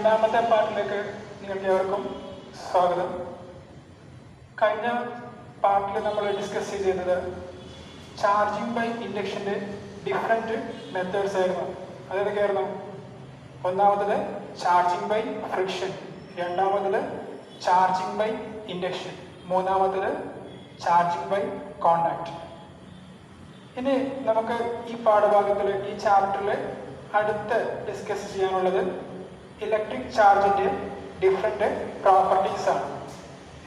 രണ്ടാമത്തെ പാർട്ടിലേക്ക് നിങ്ങൾക്ക് ഏവർക്കും സ്വാഗതം. കഴിഞ്ഞ പാർട്ടിൽ നമ്മൾ ഡിസ്കസ് ചെയ്തത് ചാർജിങ് ബൈ ഇൻഡക്ഷൻ്റെ ഡിഫറെൻറ്റ് മെത്തേഡ്സ് ആയിരുന്നു. അതേതൊക്കെയായിരുന്നു? ഒന്നാമത്തത് ചാർജിങ് ബൈ ഫ്രിക്ഷൻ, രണ്ടാമത്തത് ചാർജിങ് ബൈ ഇൻഡക്ഷൻ, മൂന്നാമത്തത് ചാർജിങ് ബൈ കോണ്ടാക്ട്. ഇനി നമുക്ക് ഈ പാഠഭാഗത്തിൽ ഈ ചാപ്റ്ററിൽ അടുത്ത് ഡിസ്കസ് ചെയ്യാനുള്ളത് ഇലക്ട്രിക് ചാർജിൻ്റെ ഡിഫറെൻറ്റ് പ്രോപ്പർട്ടീസ് ആണ്.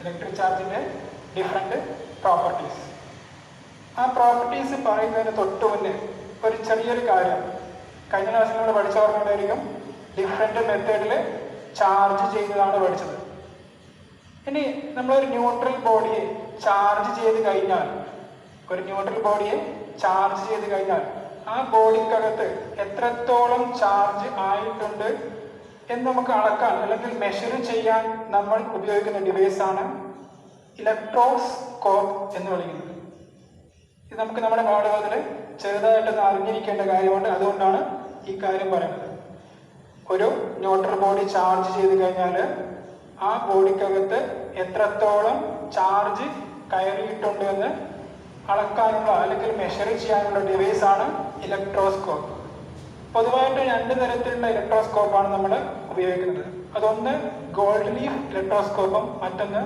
ഇലക്ട്രിക് ചാർജിൻ്റെ ഡിഫറെൻറ്റ് പ്രോപ്പർട്ടീസ്. ആ പ്രോപ്പർട്ടീസ് പറയുന്നതിന് തൊട്ട് മുന്നേ ഒരു ചെറിയൊരു കാര്യം കഴിഞ്ഞ ക്ലാസ്സിൽ നമ്മൾ പഠിച്ച ഓർമ്മയുണ്ടായിരിക്കും. ഡിഫറെൻറ്റ് മെത്തേഡിൽ ചാർജ് ചെയ്യുന്നതാണ് പഠിച്ചത്. ഇനി നമ്മളൊരു ന്യൂട്രൽ ബോഡിയെ ചാർജ് ചെയ്ത് കഴിഞ്ഞാൽ ആ ബോഡിക്കകത്ത് എത്രത്തോളം ചാർജ് ആയിട്ടുണ്ട് എന്ന് നമുക്ക് അളക്കാൻ അല്ലെങ്കിൽ മെഷർ ചെയ്യാൻ നമ്മൾ ഉപയോഗിക്കുന്ന ഡിവൈസാണ് ഇലക്ട്രോസ്കോപ്പ് എന്ന് വിളിക്കുന്നത്. ഇത് നമുക്ക് നമ്മുടെ പാഠഭാഗത്തിൽ ചെറുതായിട്ടൊന്ന് അറിഞ്ഞിരിക്കേണ്ട കാര്യമുണ്ട്. അതുകൊണ്ടാണ് ഈ കാര്യം പറയുന്നത്. ഒരു ന്യൂട്രൽ ബോഡി ചാർജ് ചെയ്ത് കഴിഞ്ഞാൽ ആ ബോഡിക്കകത്ത് എത്രത്തോളം ചാർജ് കയറിയിട്ടുണ്ട് എന്ന് അളക്കാനുള്ള അല്ലെങ്കിൽ മെഷർ ചെയ്യാനുള്ള ഡിവൈസാണ് ഇലക്ട്രോസ്കോപ്പ്. പൊതുവായിട്ട് രണ്ട് തരത്തിലുള്ള ഇലക്ട്രോസ്കോപ്പാണ് നമ്മൾ ഉപയോഗിക്കുന്നത്. അതൊന്ന് ഗോൾഡ് ലീഫ് ഇലക്ട്രോസ്കോപ്പും മറ്റൊന്ന്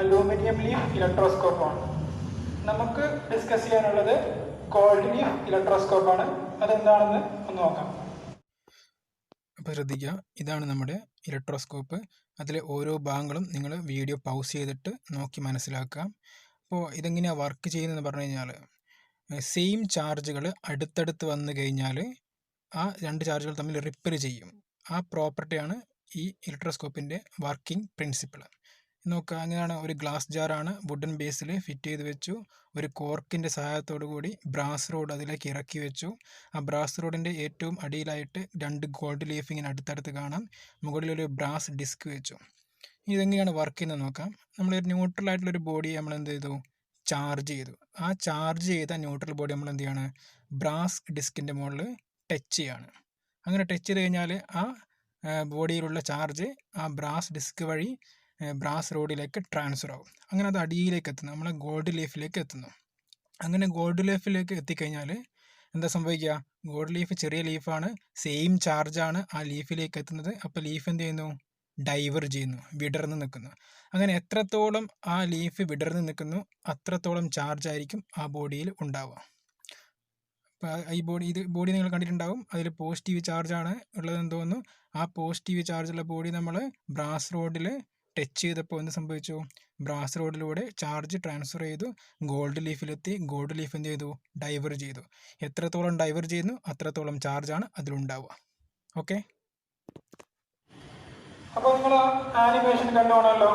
അലൂമിനിയം ലീഫ് ഇലക്ട്രോസ്കോപ്പാണ്. നമുക്ക് ഡിസ്കസ് ചെയ്യാനുള്ളത് ഗോൾഡ് ലീഫ് ഇലക്ട്രോസ്കോപ്പാണ്. അതെന്താണെന്ന് ഒന്ന് നോക്കാം. അപ്പോൾ ശ്രദ്ധിക്കുക, ഇതാണ് നമ്മുടെ ഇലക്ട്രോസ്കോപ്പ്. അതിലെ ഓരോ ഭാഗങ്ങളും നിങ്ങൾ വീഡിയോ പൗസ് ചെയ്തിട്ട് നോക്കി മനസ്സിലാക്കാം. അപ്പോൾ ഇതെങ്ങനെയാണ് വർക്ക് ചെയ്യുന്നതെന്ന് പറഞ്ഞു കഴിഞ്ഞാൽ, സെയിം ചാർജുകൾ അടുത്തടുത്ത് വന്നു കഴിഞ്ഞാൽ ആ രണ്ട് ചാർജുകൾ തമ്മിൽ റിപ്പൽ ചെയ്യും. ആ പ്രോപ്പർട്ടിയാണ് ഈ ഇലക്ട്രോസ്കോപ്പിൻ്റെ വർക്കിംഗ് പ്രിൻസിപ്പിൾ. നോക്കുക, അങ്ങനെയാണ് ഒരു ഗ്ലാസ് ജാറാണ് വുഡൻ ബേസിൽ ഫിറ്റ് ചെയ്ത് വെച്ചു. ഒരു കോർക്കിൻ്റെ സഹായത്തോടു കൂടി ബ്രാസ് റോഡ് അതിലേക്ക് ഇറക്കി വെച്ചു. ആ ബ്രാസ് റോഡിൻ്റെ ഏറ്റവും അടിയിലായിട്ട് രണ്ട് ഗോൾഡ് ലീഫ് ഇങ്ങനെ അടുത്തടുത്ത് കാണാം. മുകളിലൊരു ബ്രാസ് ഡിസ്ക് വെച്ചു. ഇതെങ്ങനെയാണ് വർക്ക് ചെയ്യുന്നത് നോക്കാം. നമ്മളൊരു ന്യൂട്രൽ ആയിട്ടുള്ളൊരു ബോഡി നമ്മൾ എന്ത് ചെയ്തു? ചാർജ് ചെയ്തു. ആ ചാർജ് ചെയ്ത ന്യൂട്രൽ ബോഡി നമ്മൾ എന്ത് ചെയ്യാണ്? ബ്രാസ് ഡിസ്കിൻ്റെ മുകളിൽ ടച്ച് ചെയ്യാണ്. അങ്ങനെ ടച്ച് ചെയ്ത് കഴിഞ്ഞാൽ ആ ബോഡിയിലുള്ള ചാർജ് ആ ബ്രാസ് ഡിസ്ക് വഴി ബ്രാസ് റോഡിലേക്ക് ട്രാൻസ്ഫർ ആവും. അങ്ങനെ അത് അടിയിലേക്ക് എത്തുന്നു, നമ്മളെ ഗോൾഡ് ലീഫിലേക്ക് എത്തുന്നു. അങ്ങനെ ഗോൾഡ് ലീഫിലേക്ക് എത്തിക്കഴിഞ്ഞാൽ എന്താ സംഭവിക്കുക? ഗോൾഡ് ലീഫ് ചെറിയ ലീഫാണ്, സെയിം ചാർജാണ് ആ ലീഫിലേക്ക് എത്തുന്നത്. അപ്പോൾ ലീഫ് എന്ത് ചെയ്യുന്നു? ഡൈവർ ചെയ്യുന്നു, വിടർന്ന് നിൽക്കുന്നു. അങ്ങനെ എത്രത്തോളം ആ ലീഫ് വിടർന്ന് നിൽക്കുന്നു അത്രത്തോളം ചാർജ് ആയിരിക്കും ആ ബോഡിയിൽ ഉണ്ടാവുക. അപ്പോൾ ഈ ബോഡി നിങ്ങൾ കണ്ടിട്ടുണ്ടാവും. അതിൽ പോസിറ്റീവ് ചാർജാണ് ഉള്ളതെന്ന് തോന്നുന്നു. ആ പോസിറ്റീവ് ചാർജുള്ള ബോഡി നമ്മൾ ബ്രാസ് റോഡിൽ ടച്ച് ചെയ്തപ്പോൾ എന്ത് സംഭവിച്ചു? ബ്രാസ് റോഡിലൂടെ ചാർജ് ട്രാൻസ്ഫർ ചെയ്തു, ഗോൾഡ് ലീഫിലെത്തി. ഗോൾഡ് ലീഫ് എന്ത് ചെയ്തു? ഡൈവർ ചെയ്തു. എത്രത്തോളം ഡൈവർ ചെയ്യുന്നു അത്രത്തോളം ചാർജാണ് അതിലുണ്ടാവുക. ഓക്കെ, അപ്പോൾ നിങ്ങൾ ആനിമേഷൻ കണ്ടോണല്ലോ.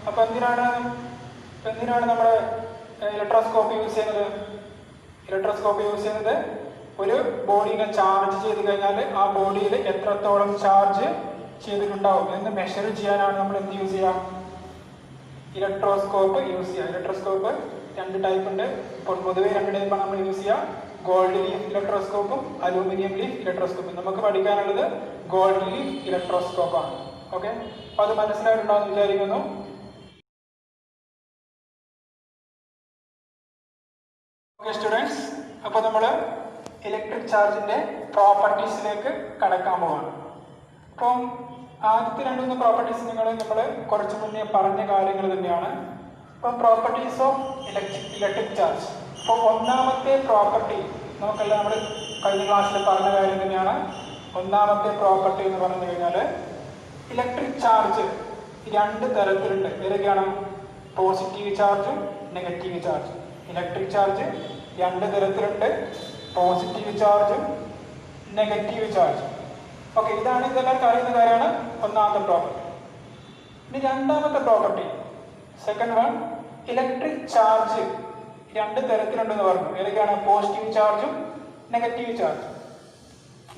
അപ്പോൾ എന്തിനാണ് നമ്മൾ ഇലക്ട്രോസ്കോപ്പ് യൂസ് ചെയ്യുന്നത്? ഒരു ബോഡീനെ ചാർജ് ചെയ്ത് കഴിഞ്ഞാൽ ആ ബോഡിയിൽ എത്രത്തോളം ചാർജ് ചെയ്തിട്ടുണ്ടാവും എന്ന് മെഷർ ചെയ്യാനാണ് നമ്മൾ എന്ത് യൂസ് ചെയ്യുക? ഇലക്ട്രോസ്കോപ്പ് യൂസ് ചെയ്യുക. ഇലക്ട്രോസ്കോപ്പ് രണ്ട് ടൈപ്പ് ഉണ്ട്. ഇപ്പോൾ പൊതുവെ രണ്ട് ടൈപ്പാണ് നമ്മൾ യൂസ് ചെയ്യുക. ഗോൾഡ് ലീഫ് ഇലക്ട്രോസ്കോപ്പും അലൂമിനിയം ലീഫ് ഇലക്ട്രോസ്കോപ്പും. നമുക്ക് പഠിക്കാനുള്ളത് ഗോൾഡ് ലീഫ് ഇലക്ട്രോസ്കോപ്പാണ്. ഓക്കെ, അപ്പോൾ അത് മനസ്സിലായിട്ടുണ്ടാവുമെന്ന് വിചാരിക്കുന്നു. ഓക്കെ സ്റ്റുഡൻസ്, അപ്പോൾ നമ്മൾ ഇലക്ട്രിക് ചാർജിൻ്റെ പ്രോപ്പർട്ടീസിലേക്ക് കടക്കാൻ പോവാണ്. അപ്പം ആദ്യത്തെ രണ്ടു പ്രോപ്പർട്ടീസ് നമ്മൾ കുറച്ച് മുന്നേ പറഞ്ഞ കാര്യങ്ങൾ തന്നെയാണ്. അപ്പം പ്രോപ്പർട്ടീസ് ഓഫ് ഇലക്ട്രിക് ചാർജ്. അപ്പോൾ ഒന്നാമത്തെ പ്രോപ്പർട്ടി നമുക്കെല്ലാം നമ്മൾ കഴിഞ്ഞ ക്ലാസ്സിൽ പറഞ്ഞ കാര്യം തന്നെയാണ്. ഒന്നാമത്തെ പ്രോപ്പർട്ടി എന്ന് പറഞ്ഞു കഴിഞ്ഞാൽ ഇലക്ട്രിക് ചാർജ് രണ്ട് തരത്തിലുണ്ട്. ഏതൊക്കെയാണ്? പോസിറ്റീവ് ചാർജും നെഗറ്റീവ് ചാർജും. ഇലക്ട്രിക് ചാർജ് രണ്ട് തരത്തിലുണ്ട്, പോസിറ്റീവ് ചാർജും നെഗറ്റീവ് ചാർജും. ഓക്കെ, ഇതെല്ലാവർക്കും അറിയുന്ന കാര്യമാണ് ഒന്നാമത്തെ പ്രോപ്പർട്ടി. ഇനി രണ്ടാമത്തെ property, second one, electric charge രണ്ട് തരത്തിലുണ്ടെന്ന് പറഞ്ഞു. ഏതൊക്കെയാണ്? പോസിറ്റീവ് ചാർജും നെഗറ്റീവ് ചാർജും.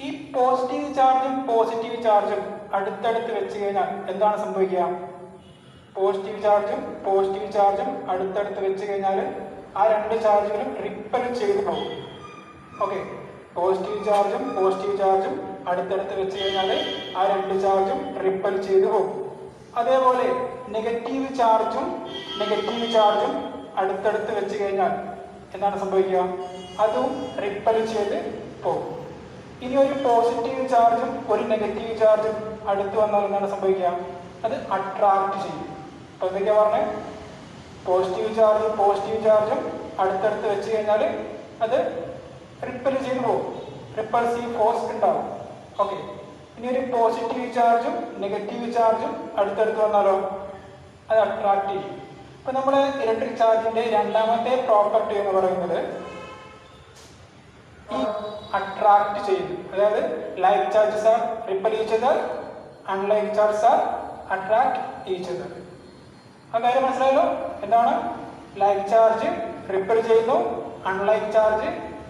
ഈ പോസിറ്റീവ് ചാർജും അടുത്തടുത്ത് വെച്ച് കഴിഞ്ഞാൽ എന്താണ് സംഭവിക്കുക? പോസിറ്റീവ് ചാർജും അടുത്തടുത്ത് വെച്ച് കഴിഞ്ഞാൽ ആ രണ്ട് ചാർജുകളും റിപ്പൽ ചെയ്ത് പോകും. ഓക്കെ, പോസിറ്റീവ് ചാർജും അടുത്തടുത്ത് വെച്ച് കഴിഞ്ഞാൽ ആ രണ്ട് ചാർജും റിപ്പൽ ചെയ്ത് പോകും. അതേപോലെ നെഗറ്റീവ് ചാർജും അടുത്തടുത്ത് വെച്ച് കഴിഞ്ഞാൽ എന്താണ് സംഭവിക്കുക? അതും റിപ്പൽ ചെയ്ത് പോകും. ഇനി ഒരു പോസിറ്റീവ് ചാർജും ഒരു നെഗറ്റീവ് ചാർജും അടുത്ത് വന്നാൽ എന്താണ് സംഭവിക്കുക? അത് അട്രാക്ട് ചെയ്യും. അപ്പോൾ എന്തൊക്കെയാ പറഞ്ഞത്? പോസിറ്റീവ് ചാർജും അടുത്തടുത്ത് വെച്ച് കഴിഞ്ഞാൽ അത് റിപ്പൽ ചെയ്ത് പോകും, റിപ്പൾസീവ് ഫോഴ്സ് ഉണ്ടാവും. ഓക്കെ. ഇനി ഒരു പോസിറ്റീവ് ചാർജും നെഗറ്റീവ് ചാർജും അടുത്തടുത്ത് വന്നാലോ അത് അട്രാക്ട് ചെയ്യും. ഇപ്പൊ നമ്മുടെ ഇലക്ട്രിക് ചാർജിന്റെ രണ്ടാമത്തെ പ്രോപ്പർട്ടി എന്ന് പറയുന്നത് ഈ അട്രാക്ട് ചെയ്യുന്നു. അതായത് like charges are ripple each other, unlike charges are attract each other. ആ കാര്യം മനസ്സിലായല്ലോ? എന്താണ്? ലൈക്ക് ചാർജ് റിപ്പൽ ചെയ്യുന്നു, അൺലൈക്ക് ചാർജ്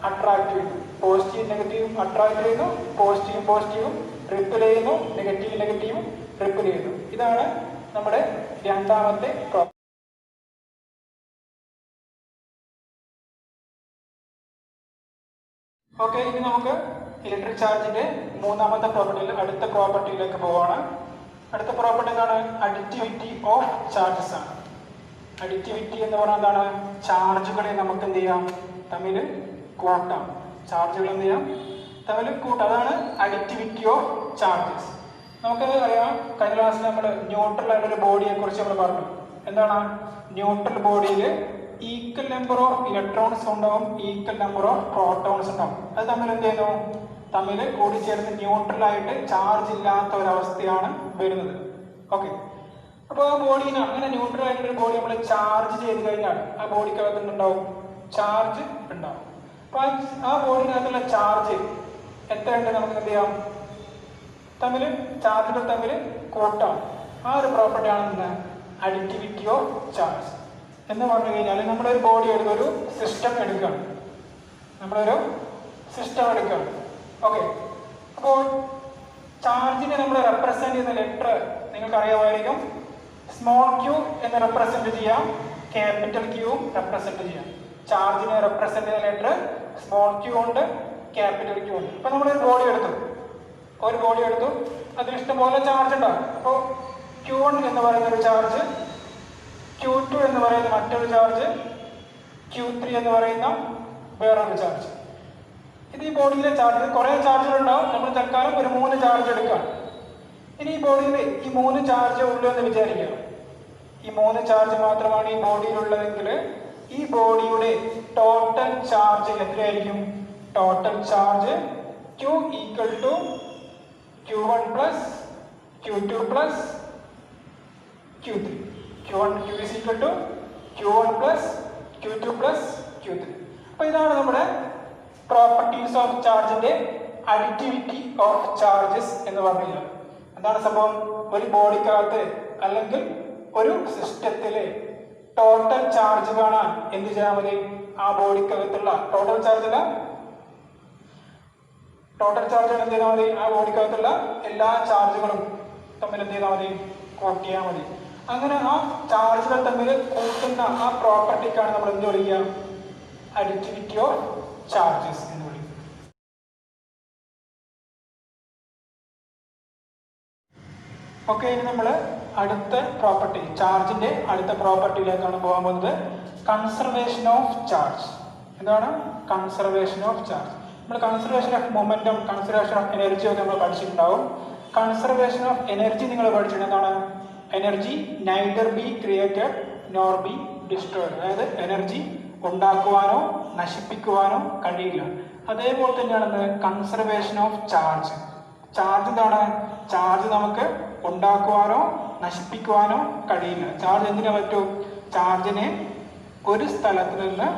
അട്രാക്ട് ചെയ്യുന്നു. പോസിറ്റീവ് നെഗറ്റീവും അട്രാക്ട് ചെയ്യുന്നു, പോസിറ്റീവും റിപ്പൽ ചെയ്യുന്നു, നെഗറ്റീവും റിപ്പൽ ചെയ്യുന്നു. ഇതാണ് നമ്മുടെ രണ്ടാമത്തെ പ്രോപ്പർട്ടി. ഓക്കെ, ഇനി നമുക്ക് ഇലക്ട്രിക് ചാർജിന്റെ മൂന്നാമത്തെ പ്രോപ്പർട്ടിയിൽ അടുത്ത പ്രോപ്പർട്ടിയിലേക്ക് പോവാണ്. അടുത്ത പ്രോപ്പർട്ടി എന്താണ്? അഡിറ്റിവിറ്റി ഓഫ് ചാർജസ് ആണ്. അഡിറ്റിവിറ്റി എന്ന് പറഞ്ഞാൽ എന്താണ്? ചാർജുകളെ നമുക്ക് എന്ത് ചെയ്യാം? തമ്മിൽ കൂട്ടാം. ചാർജുകൾ എന്ത് ചെയ്യാം? തമ്മിൽ കൂട്ടാം. അതാണ് അഡിറ്റിവിറ്റി ഓഫ് ചാർജസ്. നമുക്കത് അറിയാം. കഴിഞ്ഞ ക്ലാസ്സിൽ നമ്മൾ ന്യൂട്രൽ ആയിട്ടുള്ള ബോഡിയെ കുറിച്ച് നമ്മൾ പറഞ്ഞു. എന്താണ്? ന്യൂട്രൽ ബോഡിയിൽ ഈക്വൽ നമ്പർ ഓഫ് ഇലക്ട്രോൺസ് ഉണ്ടാവും, ഈക്വൽ നമ്പർ ഓഫ് പ്രോട്ടോൺസ് ഉണ്ടാവും. അത് തമ്മിൽ എന്ത് ചെയ്യുന്നു? തമ്മിൽ കൂടിച്ചേർന്ന് ന്യൂട്രൽ ആയിട്ട് ചാർജ് ഇല്ലാത്ത ഒരവസ്ഥയാണ് വരുന്നത്. ഓക്കെ. അപ്പോൾ ആ ബോഡീനെ അങ്ങനെ ന്യൂട്രൽ ആയിട്ടുള്ള ബോഡി നമ്മൾ ചാർജ് ചെയ്ത് കഴിഞ്ഞാൽ ആ ബോഡിക്കകത്ത് ഉണ്ടാവും ചാർജ് ഉണ്ടാവും. അപ്പൊ ആ ബോഡിനകത്തുള്ള ചാർജ് എത്രയുണ്ട് നമുക്ക് എന്ത് ചെയ്യാം? ചാർജുകൾ തമ്മിൽ കൂട്ടാം. ആ ഒരു പ്രോപ്പർട്ടിയാണ് അഡിറ്റിവിറ്റി ഓഫ് ചാർജ് എന്ന് പറഞ്ഞു കഴിഞ്ഞാൽ നമ്മളൊരു ബോഡി ഒരു സിസ്റ്റം എടുക്കുകയാണ്. ഓക്കെ. അപ്പോൾ ചാർജിനെ നമ്മൾ റെപ്രസെന്റ് ചെയ്യുന്ന ലെറ്റർ നിങ്ങൾക്ക് അറിയാമായിരിക്കും. സ്മോൾ ക്യൂ എന്ന് റെപ്രസെന്റ് ചെയ്യാം, ക്യാപിറ്റൽ ക്യൂവും റെപ്രസെന്റ് ചെയ്യാം. ചാർജിനെ റെപ്രസെന്റ് ചെയ്യുന്ന ലെറ്റർ സ്മോൾ ക്യൂ ഉണ്ട്, ക്യാപിറ്റൽ ക്യൂ ഉണ്ട്. ഇപ്പൊ നമ്മളൊരു ബോഡി എടുത്തു, അതിന് ഇഷ്ടംപോലെ ചാർജ് ഉണ്ടാകും. അപ്പോൾ Q1 എന്ന് പറയുന്ന ഒരു ചാർജ്, Q2 എന്ന് പറയുന്ന മറ്റൊരു ചാർജ്, Q3 എന്ന് പറയുന്ന വേറൊരു ചാർജ്. ഇത് ഈ ബോഡിയിലെ ചാർജ് കുറെ ചാർജുകൾ ഉണ്ടാവും. നമ്മൾ തൽക്കാലം ഒരു 3 ചാർജ് എടുക്കാം. ഇനി ഈ ബോഡിയിൽ ഈ 3 ചാർജ് ഉള്ളൂ എന്ന് വിചാരിക്കുക. ഈ 3 ചാർജ് മാത്രമാണ് ഈ ബോഡിയിലുള്ളതെങ്കിൽ ഈ ബോഡിയുടെ ടോട്ടൽ ചാർജ് എത്രയായിരിക്കും? Total charge Q equal to Q1 plus Q2 plus Q3. Q1 Q is equal to Q1 plus Q2 plus Q3. അപ്പോൾ ഇതാണ് നമ്മുടെ പ്രോപ്പർട്ടീസ് ഓഫ് ചാർജിന്റെ അഡിറ്റിവിറ്റി ഓഫ് ചാർജസ് എന്ന് പറഞ്ഞാൽ. എന്താണ് സംഭവം? ഒരു ബോഡിക്കകത്ത് അല്ലെങ്കിൽ ഒരു സിസ്റ്റത്തിലെ ടോട്ടൽ ചാർജ് കാണാൻ എന്ത് ചെയ്യാൻ മതി? ആ ബോഡിക്കകത്തുള്ള ടോട്ടൽ ചാർജ് എന്ത് ചെയ്താൽ മതി? ആ ബോഡിക്കകത്തുള്ള എല്ലാ ചാർജുകളും തമ്മിൽ എന്ത് ചെയ്താൽ മതി? കൂട്ടിയാൽ മതി. അങ്ങനെ ആ ചാർജുകൾ തമ്മിൽ കൂട്ടുന്ന ആ പ്രോപ്പർട്ടിക്കാണ് നമ്മൾ എന്ത് വിളിക്കുക? അഡിറ്റിവിറ്റി ഓഫ് ചാർജസ് എന്ന് വിളിക്കുക. ഓക്കെ, ഇനി നമ്മൾ അടുത്ത പ്രോപ്പർട്ടി, ചാർജിന്റെ അടുത്ത പ്രോപ്പർട്ടിയിലേക്കാണ് പോകാൻ പോകുന്നത്. Conservation of charge. എന്താണ് കൺസർവേഷൻ ഓഫ് ചാർജ്? നമ്മൾ conservation of momentum, conservation of energy ഒക്കെ നമ്മൾ പഠിച്ചിട്ടുണ്ടാവും. കൺസർവേഷൻ ഓഫ് എനർജി നിങ്ങൾ പഠിച്ചിട്ടുണ്ട്. എന്താണ്? Energy neither be created nor B destroyed. അതായത് എനർജി ഉണ്ടാക്കുവാനോ നശിപ്പിക്കുവാനോ കഴിയില്ല. അതേപോലെ തന്നെയാണ് കൺസർവേഷൻ ഓഫ് ചാർജ്. ചാർജ് എന്താണ്? ചാർജ് നമുക്ക് ഉണ്ടാക്കുവാനോ നശിപ്പിക്കുവാനോ കഴിയില്ല. ചാർജ് എന്തിനാ പറ്റൂ? ചാർജിനെ ഒരു സ്ഥലത്ത് നിന്ന്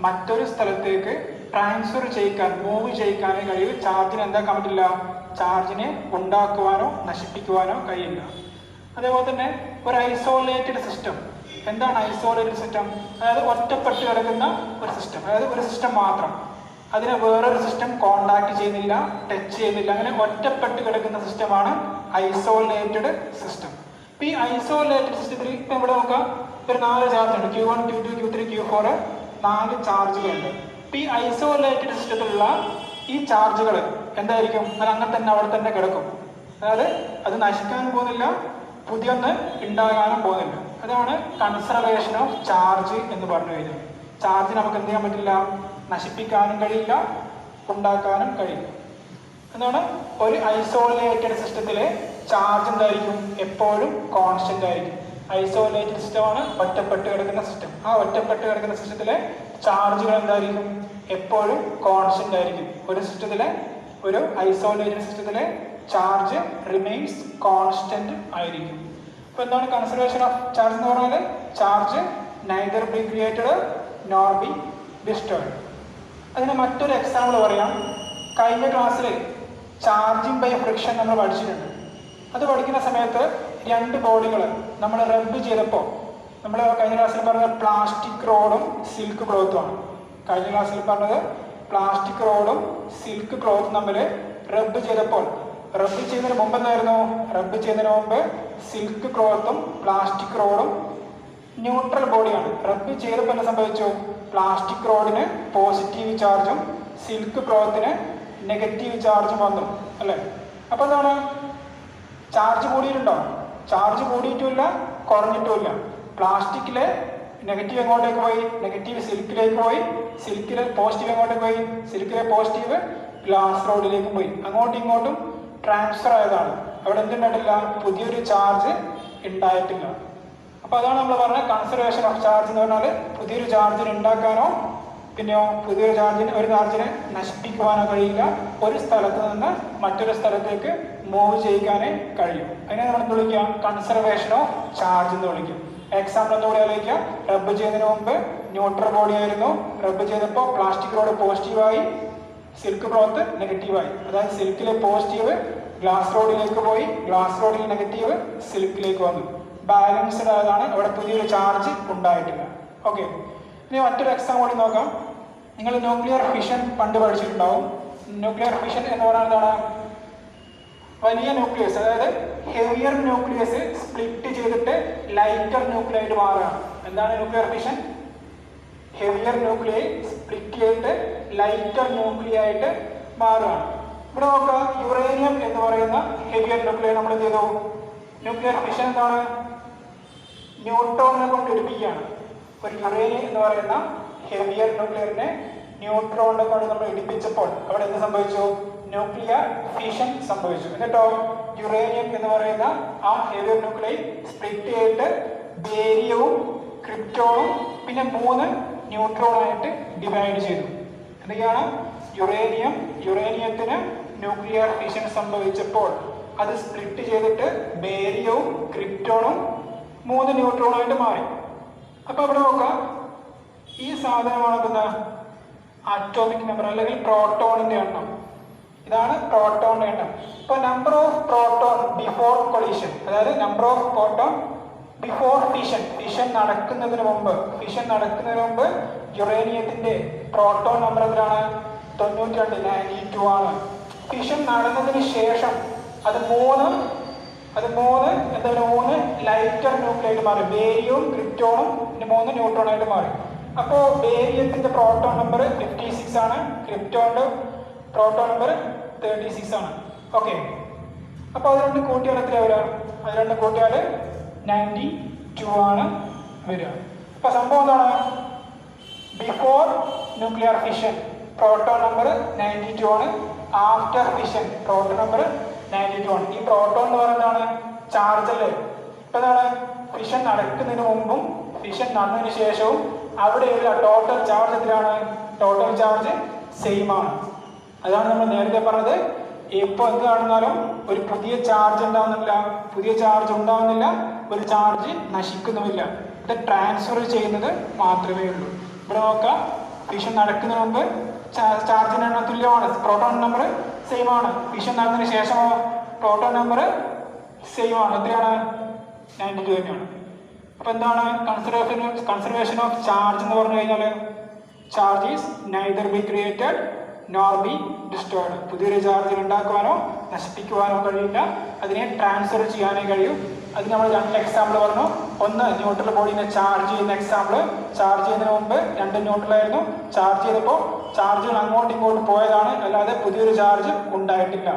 മറ്റൊരു സ്ഥലത്തേക്ക് ട്രാൻസ്ഫർ ചെയ്യിക്കാൻ, മൂവ് ചെയ്യിക്കാനേ കഴിയും. ചാർജിന് എന്താക്കാൻ പറ്റില്ല? ചാർജിനെ ഉണ്ടാക്കുവാനോ നശിപ്പിക്കുവാനോ കഴിയില്ല. അതേപോലെ തന്നെ ഒരു ഐസോലേറ്റഡ് സിസ്റ്റം. എന്താണ് ഐസോലേറ്റഡ് സിസ്റ്റം? അതായത് ഒറ്റപ്പെട്ട് കിടക്കുന്ന ഒരു സിസ്റ്റം, അതായത് ഒരു സിസ്റ്റം മാത്രം, അതിനെ വേറൊരു സിസ്റ്റം കോണ്ടാക്ട് ചെയ്യുന്നില്ല, ടച്ച് ചെയ്യുന്നില്ല. അങ്ങനെ ഒറ്റപ്പെട്ട് കിടക്കുന്ന സിസ്റ്റമാണ് ഐസോലേറ്റഡ് സിസ്റ്റം. ഇപ്പം ഈ ഐസോലേറ്റഡ് സിസ്റ്റത്തിൽ ഇപ്പം ഇവിടെ നോക്കാം, ഒരു 4 ചാർജ് ഉണ്ട്. Q1 Q2 Q3 Q4 4 ചാർജുകളുണ്ട്. ഇപ്പം ഈ ഐസോലേറ്റഡ് സിസ്റ്റത്തിലുള്ള ഈ ചാർജുകൾ എന്തായിരിക്കും, അത് അങ്ങനെ തന്നെ അവിടെ തന്നെ കിടക്കും. അതായത് അത് നശിക്കാനും പോകുന്നില്ല, പുതിയൊന്ന് ഉണ്ടാകാനും പോകുന്നില്ല. അതാണ് കൺസർവേഷൻ ഓഫ് ചാർജ് എന്ന് പറഞ്ഞു കഴിഞ്ഞാൽ. ചാർജ് നമുക്ക് എന്ത് ചെയ്യാൻ പറ്റില്ല, നശിപ്പിക്കാനും കഴിയില്ല, ഉണ്ടാക്കാനും കഴിയില്ല. എന്താണ്, ഒരു ഐസോലേറ്റഡ് സിസ്റ്റത്തിലെ ചാർജ് എന്തായിരിക്കും, എപ്പോഴും കോൺസ്റ്റന്റ് ആയിരിക്കും. ഐസോലേറ്റഡ് സിസ്റ്റമാണ് ഒറ്റപ്പെട്ട് കിടക്കുന്ന സിസ്റ്റം. ആ ഒറ്റപ്പെട്ട് കിടക്കുന്ന സിസ്റ്റത്തിലെ ചാർജുകൾ എന്തായിരിക്കും, എപ്പോഴും കോൺസ്റ്റന്റ് ആയിരിക്കും. ഒരു ഐസോലേറ്റഡ് സിസ്റ്റത്തിലെ ചാർജ് റിമെയിൻസ് കോൺസ്റ്റന്റ് ആയിരിക്കും. അപ്പോൾ എന്താണ് കൺസർവേഷൻ ഓഫ് ചാർജ് എന്ന് പറഞ്ഞാൽ, charge neither be created nor B destroyed. അതിന് മറ്റൊരു എക്സാമ്പിൾ പറയാം. കഴിഞ്ഞ ക്ലാസ്സിൽ ചാർജിങ് ബൈ ഫ്രിക്ഷൻ നമ്മൾ പഠിച്ചിട്ടുണ്ട്. അത് പഠിക്കുന്ന സമയത്ത് രണ്ട് ബോഡികൾ നമ്മൾ റബ്ബ് ചെയ്തപ്പോൾ, നമ്മൾ കഴിഞ്ഞ ക്ലാസ്സിൽ പറഞ്ഞത് പ്ലാസ്റ്റിക് റോഡും സിൽക്ക് ക്ലോത്തുമാണ്. കഴിഞ്ഞ ക്ലാസ്സിൽ പറഞ്ഞത് പ്ലാസ്റ്റിക് റോഡും സിൽക്ക് ക്ലോത്തും തമ്മിൽ റബ്ബ് ചെയ്തപ്പോൾ, റബ്ബ് ചെയ്യുന്നതിന് മുമ്പ് എന്തായിരുന്നു, റബ്ബ് ചെയ്യുന്നതിന് മുമ്പ് സിൽക്ക് ക്ലോത്തും പ്ലാസ്റ്റിക് റോഡും ന്യൂട്രൽ ബോഡിയാണ്. റബ്ബ് ചെയ്തപ്പോൾ എന്താ സംഭവിച്ചു, പ്ലാസ്റ്റിക് റോഡിന് പോസിറ്റീവ് ചാർജും സിൽക്ക് ക്ലോത്തിന് നെഗറ്റീവ് ചാർജും വന്നു അല്ലേ. അപ്പോൾ എന്താണ്, ചാർജ് കൂടിയിട്ടുണ്ടോ, ചാർജ് കൂടിയിട്ടുമില്ല കുറഞ്ഞിട്ടുമില്ല. പ്ലാസ്റ്റിക്കിലെ നെഗറ്റീവ് എങ്ങോട്ടേക്ക് പോയി, നെഗറ്റീവ് സിൽക്കിലേക്ക് പോയി, സിൽക്കിലെ പോസിറ്റീവ് എങ്ങോട്ടേക്ക് പോയി, സിൽക്കിലെ പോസിറ്റീവ് ഗ്ലാസ് റോഡിലേക്ക് പോയി. അങ്ങോട്ടും ഇങ്ങോട്ടും ട്രാൻസ്ഫർ ആയതാണ്. അവിടെ എന്തുണ്ടായിട്ടില്ല, പുതിയൊരു ചാർജ് ഉണ്ടായിട്ടില്ല. അപ്പോൾ അതാണ് നമ്മൾ പറഞ്ഞ കൺസർവേഷൻ ഓഫ് ചാർജ് എന്ന് പറഞ്ഞാൽ, പുതിയൊരു ചാർജിന് ഉണ്ടാക്കാനോ പിന്നെയോ പുതിയൊരു ഒരു ചാർജിനെ നശിപ്പിക്കുവാനോ കഴിയില്ല. ഒരു സ്ഥലത്ത് നിന്ന് മറ്റൊരു സ്ഥലത്തേക്ക് മൂവ് ചെയ്യിക്കാനേ കഴിയും. അതിനെ നമ്മൾ എന്ത് വിളിക്കാം, കൺസർവേഷൻ ഓഫ് ചാർജ് എന്ന് വിളിക്കും. എക്സാമ്പിൾ എന്തുകൂടി ആലോചിക്കാം. റബ്ബ് ചെയ്യുന്നതിന് മുമ്പ് ന്യൂട്രൽ ബോഡി ആയിരുന്നു, റബ്ബ് ചെയ്തപ്പോൾ പ്ലാസ്റ്റിക് റോഡ് പോസിറ്റീവായി, സിൽക്ക് ക്ലോത്ത് നെഗറ്റീവായി. അതായത് സിൽക്കിലെ പോസിറ്റീവ് ഗ്ലാസ് റോഡിലേക്ക് പോയി, ഗ്ലാസ് റോഡിൽ നെഗറ്റീവ് സിൽക്കിലേക്ക് വന്നു. ബാലൻസ്ഡ് ആയതാണ്, അവിടെ പുതിയൊരു ചാർജ് ഉണ്ടായിട്ടില്ല. ഓക്കെ, ഇനി മറ്റൊരു എക്സാമ്പിൾ കൂടി നോക്കാം. നിങ്ങൾ ന്യൂക്ലിയർ ഫിഷൻ പണ്ട് പഠിച്ചിട്ടുണ്ടാവും. ന്യൂക്ലിയർ ഫിഷൻ എന്ന് പറയുന്നത് എന്താണ്, വലിയ ന്യൂക്ലിയസ്, അതായത് ഹെവിയർ ന്യൂക്ലിയസ് സ്പ്ലിറ്റ് ചെയ്തിട്ട് ലൈറ്റർ ന്യൂക്ലിയായിട്ട് മാറുകയാണ്. എന്താണ് nuclear fission, heavier nuclei split ചെയ്തിട്ട് ലൈറ്റർ ന്യൂക്ലിയായിട്ട് മാറുകയാണ്. ഇവിടെ നോക്കുക, യുറേനിയം എന്ന് പറയുന്ന ഹെവിയർ ന്യൂക്ലിയർ നമ്മൾ എന്ത് ചെയ്തു, ന്യൂക്ലിയർ ഫിഷൻ എന്താണ്, ന്യൂട്രോണിനെ കൊണ്ട് ഇടിപ്പിക്കുകയാണ്. ഒരു യുറേനിയം എന്ന് പറയുന്ന ഹെവിയർ ന്യൂക്ലിയറിനെ ന്യൂട്രോണിനെ കൊണ്ട് നമ്മൾ ഇടിപ്പിച്ചപ്പോൾ അവിടെ എന്ത് സംഭവിച്ചു, ന്യൂക്ലിയർ ഫിഷൻ സംഭവിച്ചു. എന്നിട്ടോ യുറേനിയം എന്ന് പറയുന്ന ആ ഹെവിയർ ന്യൂക്ലിയൈ സ്പ്ലിറ്റ് ചെയ്തിട്ട് ബേരിയവും ക്രിപ്റ്റോണും പിന്നെ 3 ന്യൂട്രോണായിട്ട് ഡിവൈഡ് ചെയ്തു. എന്തൊക്കെയാണ്, യുറേനിയത്തിന് ന്യൂക്ലിയർ ഫിഷൻ സംഭവിച്ചപ്പോൾ അത് സ്പ്ലിറ്റ് ചെയ്തിട്ട് ബേരിയവും ക്രിപ്റ്റോണും 3 ന്യൂട്രോണായിട്ട് മാറി. അപ്പോൾ അവിടെ നോക്കാം, ഈ സാധനമാണ് എന്താ, ആറ്റോമിക് നമ്പർ അല്ലെങ്കിൽ പ്രോട്ടോണിന്റെ എണ്ണം. ഇതാണ് പ്രോട്ടോണിന്റെ എണ്ണം. ഇപ്പോൾ number of proton before collision, അതായത് number of proton before fission നടക്കുന്നതിന് മുമ്പ് യുറേനിയത്തിന്റെ പ്രോട്ടോൺ നമ്പർ എത്രയാണ്, 92 ആണ്. ഫിഷൻ നടന്നതിന് ശേഷം അത് 3 ലൈറ്റർ ന്യൂക്ലിയായിട്ട് മാറി. ബേരിയവും ക്രിപ്റ്റോണും 3 ന്യൂട്രോണായിട്ട് മാറി. അപ്പോൾ ബേരിയത്തിന്റെ പ്രോട്ടോൺ നമ്പർ 56 ആണ്, ക്രിപ്റ്റോണിന്റെ പ്രോട്ടോൺ നമ്പർ 36 ആണ്. ഓക്കെ, അപ്പോൾ അത് രണ്ട് കൂട്ടിയാൽ എത്രയാണ് വരിക, അത് രണ്ട് കൂട്ടിയാൽ 92 ആണ് വരിക. അപ്പോൾ സംഭവം എന്താണ്, before nuclear fission proton number 92 ആണ്, ആഫ്റ്റർ ഫിഷൻ പ്രോട്ടോൺ നമ്പർ 92 ആണ്. ഈ പ്രോട്ടോൺ എന്ന് പറയുന്നതാണ് ചാർജ് അല്ലേ. ഇപ്പൊ എന്താണ്, ഫിഷൻ നടക്കുന്നതിന് മുമ്പും ഫിഷൻ നടന്നതിന് ശേഷവും അവിടെയുള്ള ടോട്ടൽ ചാർജ് എത്രയാണ്, ടോട്ടൽ ചാർജ് സെയിം ആണ്. അതാണ് നമ്മൾ നേരത്തെ പറഞ്ഞത്, ഇപ്പോൾ എന്ത് കാണുന്നാലും ഒരു പുതിയ ചാർജ് ഉണ്ടാവുന്നില്ല, ഒരു ചാർജ് നശിക്കുന്നുമില്ല. ഇത് ട്രാൻസ്ഫർ ചെയ്യുന്നത് മാത്രമേ ഉള്ളൂ. ഇവിടെ നോക്കാം, ഫിഷൻ നടക്കുന്നതിന് മുമ്പ് ചാർജിന് എണ്ണം തുല്യമാണ്, പ്രോട്ടോൺ നമ്പർ സെയിം ആണ്. ഫിഷൻ നടന്നതിന് ശേഷമോ പ്രോട്ടോൺ നമ്പർ സെയിം ആണ്, എത്രയാണ്, 92 തന്നെയാണ്. അപ്പൊ എന്താണ് കൺസർവേഷൻ ഓഫ് ചാർജ് എന്ന് പറഞ്ഞു കഴിഞ്ഞാൽ, charge is neither be created nor B destroyed. പുതിയൊരു ചാർജിൽ ഉണ്ടാക്കുവാനോ നശിപ്പിക്കുവാനോ കഴിയില്ല, അതിനെ ട്രാൻസ്ഫർ ചെയ്യാനേ കഴിയൂ. അതിന് നമ്മൾ 2 എക്സാമ്പിൾ പറഞ്ഞു. ഒന്ന് ന്യൂട്രൽ ബോഡീനെ ചാർജ് ചെയ്യുന്ന എക്സാമ്പിൾ. ചാർജ് ചെയ്യുന്നതിന് മുമ്പ് 2 ന്യൂട്രലായിരുന്നു. ചാർജ് ചെയ്തപ്പോൾ ചാർജുകൾ അങ്ങോട്ടും ഇങ്ങോട്ടും പോയതാണ്, അല്ലാതെ പുതിയൊരു ചാർജ് ഉണ്ടായിട്ടില്ല.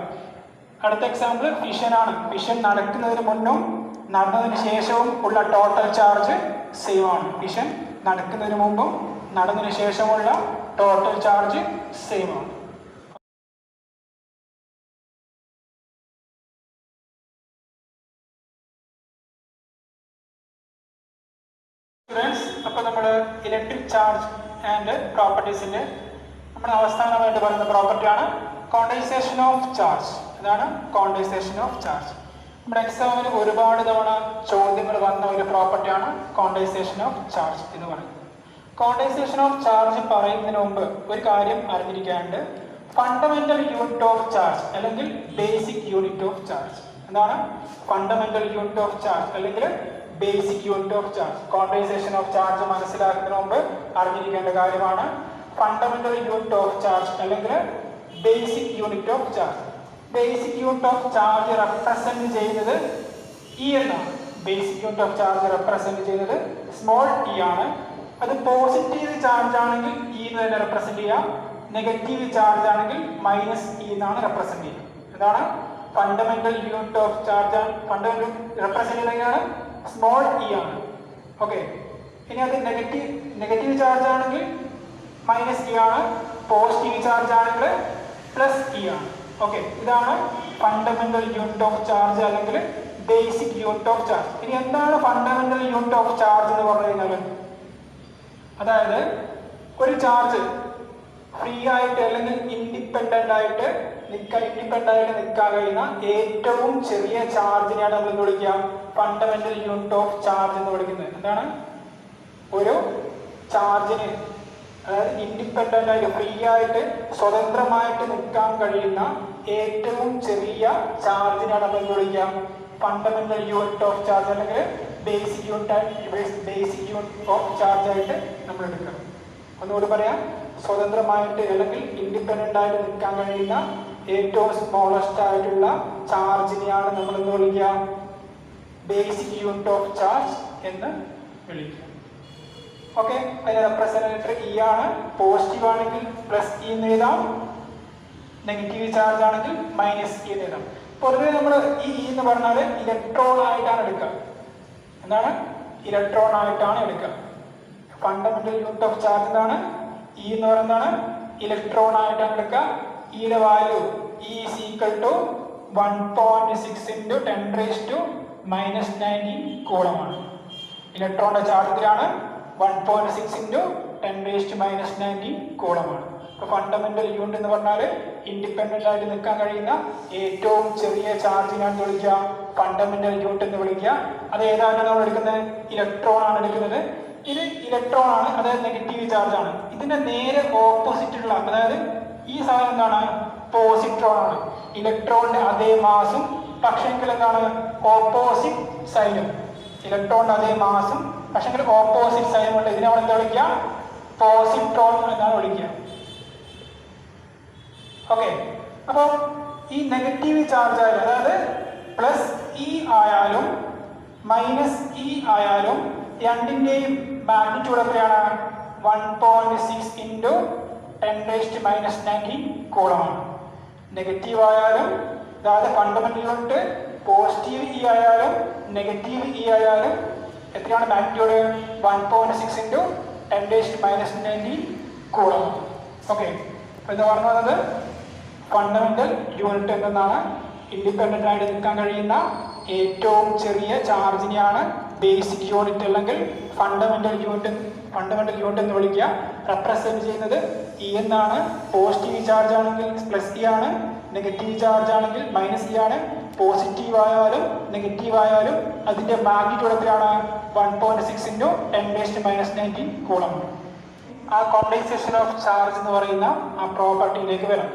അടുത്ത എക്സാമ്പിൾ ഫിഷനാണ്. ഫിഷൻ നടക്കുന്നതിന് മുന്നും നടന്നതിന് ശേഷവും ഉള്ള ടോട്ടൽ ചാർജ് സെയിം ആണ്. ഫിഷൻ നടക്കുന്നതിന് മുമ്പും നടന്നതിന് ശേഷമുള്ള ടോട്ടൽ ചാർജ് സെയിം ആണ്. അപ്പോൾ നമ്മൾ ഇലക്ട്രിക് ചാർജ് ആൻഡ് പ്രോപ്പർട്ടീസിൻ്റെ നമ്മുടെ അവസാനമായിട്ട് പറയുന്ന പ്രോപ്പർട്ടിയാണ് കോണ്ടൻസേഷൻ ഓഫ് ചാർജ്. ഇതാണ് കോണ്ടൻസേഷൻ ഓഫ് ചാർജ്. നമ്മുടെ എക്സാമിന് ഒരുപാട് തവണ ചോദ്യങ്ങൾ വന്ന ഒരു പ്രോപ്പർട്ടിയാണ് കോണ്ടൻസേഷൻ ഓഫ് ചാർജ് എന്ന് പറയുന്നത്. കോണ്ടൻസേഷൻ ഓഫ് ചാർജ് പറയുന്നതിന് മുമ്പ് ഒരു കാര്യം അറിഞ്ഞിരിക്കാനുണ്ട്. ഫണ്ടമെന്റൽ യൂണിറ്റ് ഓഫ് ചാർജ് അല്ലെങ്കിൽ ബേസിക് യൂണിറ്റ് ഓഫ് ചാർജ്. എന്താണ് ഫണ്ടമെന്റൽ യൂണിറ്റ് ഓഫ് ചാർജ് അല്ലെങ്കിൽ basic unit of charge? Condensation of charge മനസ്സിലാക്കുന്നതിന് മുമ്പ് അറിഞ്ഞിരിക്കേണ്ട കാര്യമാണ് ഫണ്ടമെന്റൽ യൂണിറ്റ് ഓഫ് ചാർജ് അല്ലെങ്കിൽ basic unit of charge. Basic unit of charge represent ചെയ്യുന്നത് E എന്നാണ്. Basic unit of charge represent ചെയ്യുന്നത് സ്മോൾ ഇ ആണ്. അത് പോസിറ്റീവ് ചാർജ് ആണെങ്കിൽ ഇ എന്ന് തന്നെ റെപ്രസെന്റ് ചെയ്യാം. നെഗറ്റീവ് ചാർജ് ആണെങ്കിൽ മൈനസ് ഇ എന്നാണ് റെപ്രസെന്റ് ചെയ്യുക. ഇതാണ് fundamental unit of charge. Fundamental represent ചെയ്യുന്നതാണ് സ്മോൾ ഇ ആണ്. ഓക്കെ. ഇനി അത് നെഗറ്റീവ് ചാർജ് ആണെങ്കിൽ മൈനസ് ഇ ആണ്. പോസിറ്റീവ് ചാർജ് ആണെങ്കിൽ പ്ലസ് ഇ ആണ്. ഓക്കെ. ഇതാണ് ഫണ്ടമെന്റൽ യൂണിറ്റ് ഓഫ് ചാർജ് അല്ലെങ്കിൽ ബേസിക് യൂണിറ്റ് ഓഫ് ചാർജ്. ഇനി എന്താണ് ഫണ്ടമെന്റൽ യൂണിറ്റ് ഓഫ് ചാർജ് എന്ന് പറഞ്ഞു കഴിഞ്ഞാൽ, അതായത് ഒരു ചാർജ് ഫ്രീ ആയിട്ട് അല്ലെങ്കിൽ ഇൻഡിപെൻഡന്റ് ആയിട്ട് നിൽക്കാൻ കഴിയുന്ന ഏറ്റവും ചെറിയ ചാർജിനെയാണ് നമ്മൾ എന്ന് വിളിക്കുക ഫണ്ടമെന്റൽ യൂണിറ്റ് ഓഫ് ചാർജ് എന്ന് വിളിക്കുന്നത്. എന്താണ് ഒരു ചാർജിന്, അതായത് ഇൻഡിപെൻഡന്റ് ആയിട്ട് ഫ്രീ ആയിട്ട് സ്വതന്ത്രമായിട്ട് നിൽക്കാൻ കഴിയുന്ന ഏറ്റവും ചെറിയ ചാർജിനാണ് നമ്മൾ എന്ന് വിളിക്കുക ഫണ്ടമെന്റൽ യൂണിറ്റ് ഓഫ് ചാർജ് അല്ലെങ്കിൽ ബേസിക് യൂണിറ്റ് ഓഫ് ചാർജ് ആയിട്ട് നമ്മൾ എടുക്കണം. ഒന്നുകൂടി പറയാം, സ്വതന്ത്രമായിട്ട് അല്ലെങ്കിൽ ഇൻഡിപെൻഡന്റ് ആയിട്ട് നിൽക്കാൻ കഴിയുന്ന ഏറ്റവും സ്മോളസ്റ്റ് ആയിട്ടുള്ള ചാർജിനെയാണ് നമ്മൾ എന്ന് വിളിക്കുക ബേസിക് യൂണിറ്റ് ഓഫ് ചാർജ് എന്ന് വിളിക്കുക. ഓക്കെ. അതിന് റെപ്രസെന്റേറ്റർ ഇ ആണ്. പോസിറ്റീവ് ആണെങ്കിൽ പ്ലസ് ഇ എന്ന് എഴുതാം, നെഗറ്റീവ് ചാർജ് ആണെങ്കിൽ മൈനസ് ഇ എന്ന് എഴുതാം. പൊതുവെ നമ്മൾ ഈ ഇ എന്ന് പറഞ്ഞാൽ ഇലക്ട്രോൺ ആയിട്ടാണ് എടുക്കുക. എന്താണ് ഇലക്ട്രോൺ ആയിട്ടാണ് എടുക്കുക. ഫണ്ടമെന്റൽ യൂണിറ്റ് ഓഫ് ചാർജ് എന്താണ് ഇ എന്ന് പറയുന്നതാണ് ഇലക്ട്രോൺ ആയിട്ടാണ് എടുക്കുക. ഇയുടെ value E is equal to 1.6 into 10⁻⁻⁹ കൂളമാണ്. ഇലക്ട്രോണിന്റെ ചാർജിലാണ് 1.6 into 10⁻⁻⁹ കൂളമാണ്. അപ്പോൾ ഫണ്ടമെന്റൽ യൂണിറ്റ് എന്ന് പറഞ്ഞാൽ ഇൻഡിപെൻഡന്റ് ആയിട്ട് നിൽക്കാൻ കഴിയുന്ന ഏറ്റവും ചെറിയ ചാർജിനാണ് വിളിക്കുക ഫണ്ടമെന്റൽ യൂണിറ്റ് എന്ന് വിളിക്കുക. അത് ഏതാണ് നമ്മൾ എടുക്കുന്നത്? ഇലക്ട്രോൺ ആണ് എടുക്കുന്നത്. ഇത് ഇലക്ട്രോൺ ആണ്, അതായത് നെഗറ്റീവ് ചാർജ് ആണ്. ഇതിന്റെ നേരെ ഓപ്പോസിറ്റ് ഉള്ള, അതായത് ഈ സാധനം എന്താണ്? പോസിട്രോൺ ആണ്. ഇലക്ട്രോണിന്റെ അതേ മാസും പക്ഷെങ്കിൽ എന്താണ് ഓപ്പോസിറ്റ് സൈനും. ഇലക്ട്രോണിന്റെ അതേ മാസും പക്ഷെങ്കിൽ ഓപ്പോസിറ്റ് സൈനും ഉണ്ട്. ഇതിനെ നമ്മൾ എന്താ വിളിക്കുക? പോസിട്രോൺ എന്നാണ് വിളിക്കുക. ഓക്കെ. അപ്പോൾ ഈ നെഗറ്റീവ് ചാർജ് ആയാലും, അതായത് പ്ലസ് ഇ ആയാലും മൈനസ് ഇ ആയാലും രണ്ടിന്റെയും മാഗ്നിറ്റ്യൂഡ് എത്രയാണ്? 1.6 into 10⁻⁻⁹ കൂളമാണ്. നെഗറ്റീവ് ആയാലും, അതായത് ഫണ്ടമെന്റൽ യൂണിറ്റ് പോസിറ്റീവ് ഇ ആയാലും നെഗറ്റീവ് ഇ ആയാലും എത്രയാണ് മാഗ്നിറ്റ്യൂഡ്? 1.6 into 10⁻⁻⁹ കൂളമാണ്. ഓക്കെ. എന്ന് പറഞ്ഞു വന്നത് ഫണ്ടമെന്റൽ യൂണിറ്റ് എന്നാണ് ഇൻഡിപെൻഡന്റ് ആയിട്ട് നിൽക്കാൻ കഴിയുന്ന ഏറ്റവും ചെറിയ ചാർജിനെയാണ് ബേസിക് യൂണിറ്റ് അല്ലെങ്കിൽ ഫണ്ടമെന്റൽ യൂണിറ്റ് എന്ന് വിളിക്കുക. റെപ്രസെന്റ് ചെയ്യുന്നത് ഇ എന്നാണ്. പോസിറ്റീവ് ചാർജ് ആണെങ്കിൽ പ്ലസ് ഇ ആണ്, നെഗറ്റീവ് ചാർജ് ആണെങ്കിൽ മൈനസ് ഇ ആണ്. പോസിറ്റീവ് ആയാലും നെഗറ്റീവ് ആയാലും അതിന്റെ മാഗ്നിറ്റ്യൂഡ് എത്രയാണ്? 1.6 into 10⁻⁻⁹ കൂളമാണ്. ആ കോണ്ടൻസേഷൻ ഓഫ് ചാർജ് എന്ന് പറയുന്ന ആ പ്രോപ്പർട്ടിയിലേക്ക് വരാം.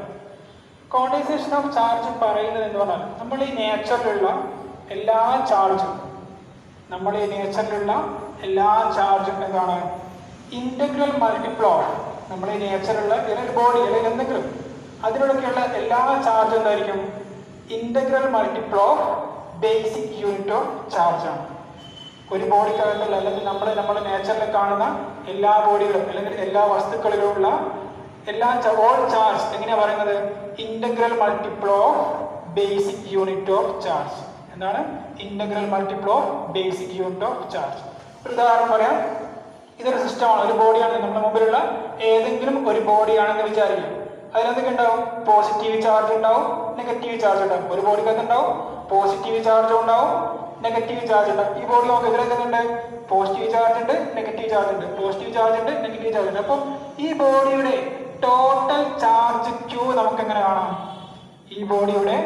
കോണ്ടൻസേഷൻ ഓഫ് ചാർജ് പറയുന്നത് എന്ന് പറഞ്ഞാൽ നമ്മൾ ഈ നേച്ചറിലുള്ള എല്ലാ ചാർജും എന്താണ്? ഇന്റഗ്രൽ മൾട്ടിപ്പിൾ ഓഫ് നമ്മൾ ഈ നേച്ചറുള്ള ബോഡി അല്ലെങ്കിൽ എന്തെങ്കിലും അതിനോടൊക്കെയുള്ള എല്ലാ ചാർജും എന്തായിരിക്കും? Integral multiple of basic unit of charge ആണ്. ഒരു ബോഡിക്കകത്തുള്ള അല്ലെങ്കിൽ നമ്മുടെ നേച്ചറിൽ കാണുന്ന എല്ലാ ബോഡികളും അല്ലെങ്കിൽ എല്ലാ വസ്തുക്കളിലുമുള്ള ഓൾ ചാർജ് എങ്ങനെയാ പറയുന്നത്? Integral multiple of basic unit of charge. എന്താണ് integral multiple of basic unit of charge? ഒരു ഉദാഹരണം പറയാം. ഇതൊരു സിസ്റ്റമാണ്, ഒരു ബോഡിയാണ്. നമ്മുടെ മുമ്പിലുള്ള ഏതെങ്കിലും ഒരു ബോഡിയാണെന്ന് വിചാരിക്കും. അതിലെന്തൊക്കെ ഉണ്ടാവും? പോസിറ്റീവ് ചാർജ് ഉണ്ടാവും, നെഗറ്റീവ് ചാർജ് ഉണ്ടാവും. ഒരു ബോഡിക്കകത്ത് ഉണ്ടാവും പോസിറ്റീവ് ചാർജ് ഉണ്ടാവും, നെഗറ്റീവ് ചാർജ് ഉണ്ടാവും. ഈ ബോഡി നമുക്ക് ഇതിലെന്തുണ്ട്? പോസിറ്റീവ് ചാർജ് ഉണ്ട്, നെഗറ്റീവ് ചാർജ് ഉണ്ട്, പോസിറ്റീവ് ചാർജ് ഉണ്ട്, നെഗറ്റീവ് ചാർജ് ഉണ്ട്. അപ്പം ഈ ബോഡിയുടെ ടോട്ടൽ ചാർജ് ക്യൂ നമുക്ക് എങ്ങനെ കാണാം? ഈ ബോഡിയുടെ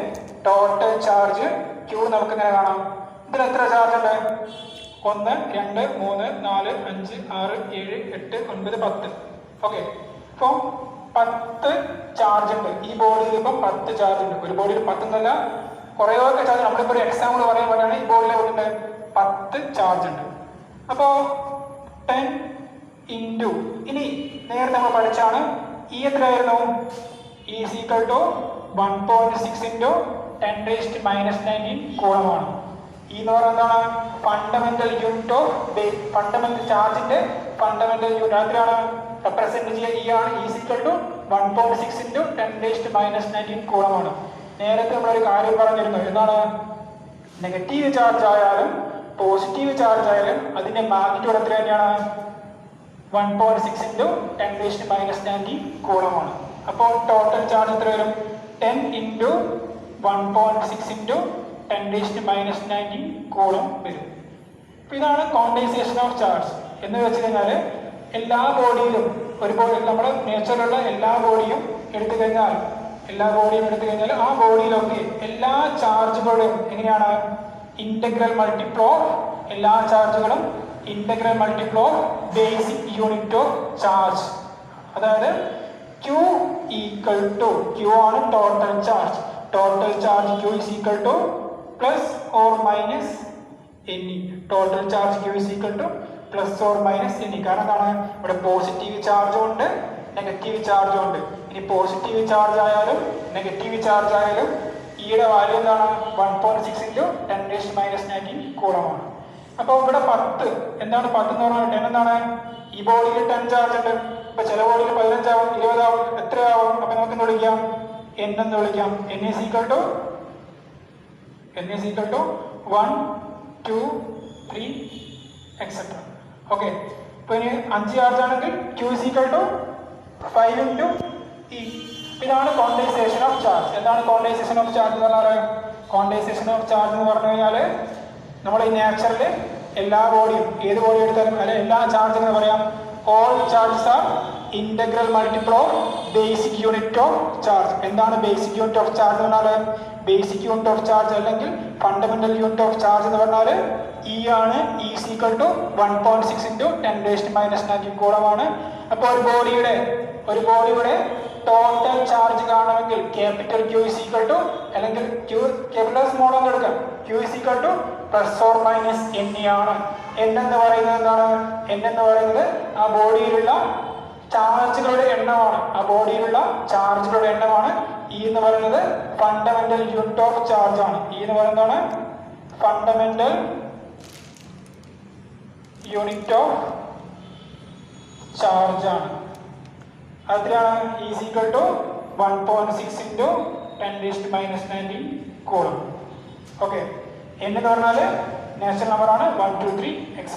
ടോട്ടൽ ചാർജ് ക്യൂ നമുക്ക് എങ്ങനെ കാണാം? ഇതിൽ എത്ര ചാർജ് ഉണ്ട്? 1, 2, 3, 4, 5, 6, 7, 8, 9, 10. ഓക്കെ, അപ്പം 10 ചാർജ് ഉണ്ട് ഈ ബോഡിയിൽ. ഇപ്പം 10 ചാർജ് ഉണ്ട്. ഒരു ബോഡിയിൽ 10 എന്നല്ല, കുറേയൊക്കെ ചാർജ്. നമ്മളിപ്പോൾ ഒരു എക്സാമ്പിൾ പറയാൻ പറയുകയാണ്, ഈ ബോഡിയിൽ ഉണ്ട് 10 ചാർജ് ഉണ്ട്. അപ്പോൾ 10 ഇൻറ്റു, ഇനി നേരത്തെ നമ്മൾ പഠിച്ചാണ് ഈ എത്രയായിരുന്നു? E is equal to 1.6 into 10⁻⁻⁹ കൂളമാണ്. ഈ എന്ന് പറയുന്നത് എന്താണ്? ഫണ്ടമെന്റൽ യൂണിറ്റ് ഓഫ് ഫണ്ടമെന്റൽ ചാർജിന്റെ ഫണ്ടമെന്റൽ യൂണിറ്റ് എത്രയാണ് റെപ്രസെന്റ് ചെയ്യുക? E ആണ്. E is equal to 1.6 into 10⁻⁻⁹ കൂളമാണ്. നേരത്തെ നമ്മളൊരു കാര്യം പറഞ്ഞിരുന്നു. എന്താണ്? നെഗറ്റീവ് ചാർജ് ആയാലും പോസിറ്റീവ് ചാർജ് ആയാലും അതിന്റെ മാഗ്നിറ്റ്യൂഡ് എത്ര തന്നെയാണ്? 1.6 ഇൻറ്റു 10⁻⁻⁹ കൂളമാണ്. അപ്പോൾ ടോട്ടൽ ചാർജ് എത്ര വരും? 10 ഇൻറ്റു 1.6 ഇൻറ്റു 10⁻⁻⁹ കൂളം വരും. അപ്പോൾ ഇതാണ് കോണ്ടൻസേഷൻ ഓഫ് ചാർജ് എന്ന് വെച്ച് കഴിഞ്ഞാൽ എല്ലാ ബോഡിയിലും ഒരു ബോഡി നമ്മുടെ നേച്ചറിലുള്ള എല്ലാ ബോഡിയും എടുത്തു കഴിഞ്ഞാൽ ആ ബോഡിയിലൊക്കെ എല്ലാ ചാർജുകളും എങ്ങനെയാണ്? ഇന്റഗ്രൽ മൾട്ടിപ്പിൾ ഓഫ് എല്ലാ ചാർജുകളും integral multiple of basic unit of charge. അതായത് Q ഈക്വൽ ടു, Q ആണ് total charge. Total charge Q is equal to plus or minus NE. Total charge Q is equal to plus or minus NE. കാരണം എന്താണ്? ഇവിടെ positive ചാർജും ഉണ്ട്, negative ചാർജും ഉണ്ട്. ഇനി പോസിറ്റീവ് ചാർജ് ആയാലും നെഗറ്റീവ് ചാർജ് ആയാലും ഈയുടെ വാല്യൂ എന്താണ്? 1.6 ഇൻറ്റു 10⁻⁻⁹ കൂളമാണ്. അപ്പോൾ ഇവിടെ 10 എന്താണ്? 10 എന്ന് പറഞ്ഞാൽ 10 എന്താണ്? ഈ ബോഡിയിൽ 10 ചാർജ് ഉണ്ട്. ഇപ്പൊ ചില ബോഡിയിൽ 15 ആവും, 20 ആവും, എത്രയാവും? അപ്പൊ നമുക്ക് എന്ത് വിളിക്കാം? N എന്ന് വിളിക്കാം. N is equal to 1, 2, 3 etc. Okay, ഇപ്പൊ ഇനി 5 ചാർജ് ആണെങ്കിൽ Q is equal to 5 into E. ഇതാണ് കോണ്ടൻസേഷൻ ഓഫ് ചാർജ്. എന്താണ് കോണ്ടൻസേഷൻ ഓഫ് ചാർജ് എന്ന് പറഞ്ഞാൽ? കോണ്ടൻസേഷൻ ഓഫ് ചാർജ് എന്ന് പറഞ്ഞു കഴിഞ്ഞാൽ നമ്മൾ ഈ നേച്ചറിൽ എല്ലാ ബോഡിയും, ഏത് ബോഡി എടുത്താലും അല്ലെ എല്ലാ ചാർജ് എന്ന് പറയാം all charges are integral multiple of basic unit of charge. എന്താണ് basic unit of charge എന്ന് പറഞ്ഞാൽ? basic unit of charge അല്ലെങ്കിൽ fundamental unit of charge എന്ന് പറഞ്ഞാൽ E ആണ്. E is equal to 1.6 into 10⁻⁻⁹ കൂളമാണ്. അപ്പോൾ ഒരു ബോഡിയുടെ ടോട്ടൽ ചാർജ് കാണണമെങ്കിൽ capital Q is equal to, അല്ലെങ്കിൽ Q ക്യാപിറ്റൽ സ്മോൾ എന്ന് എടുക്കാം. Q is equal to plus or minus NE ആണ്. N എന്ന് പറയുന്നത് എന്താണ്? N എന്ന് പറയുന്നത് ആ ബോഡിയിലുള്ള ചാർജുകളുടെ എണ്ണമാണ്. E എന്ന് പറയുന്നത് ഫണ്ടമെന്റൽ യൂണിറ്റ് ഓഫ് ചാർജ് ആണ്. E എന്ന് പറയുന്നതാണ് ഫണ്ടമെന്റൽ യൂണിറ്റ് ഓഫ് ചാർജ് ആണ്. അതിലാണ് E is equal to 1.6 into 10⁻⁻⁹ coulomb. Okay, N എന്ന് പറഞ്ഞാൽ നാച്ചുറൽ നമ്പർ ആണ്, 1, 2, 3 etc.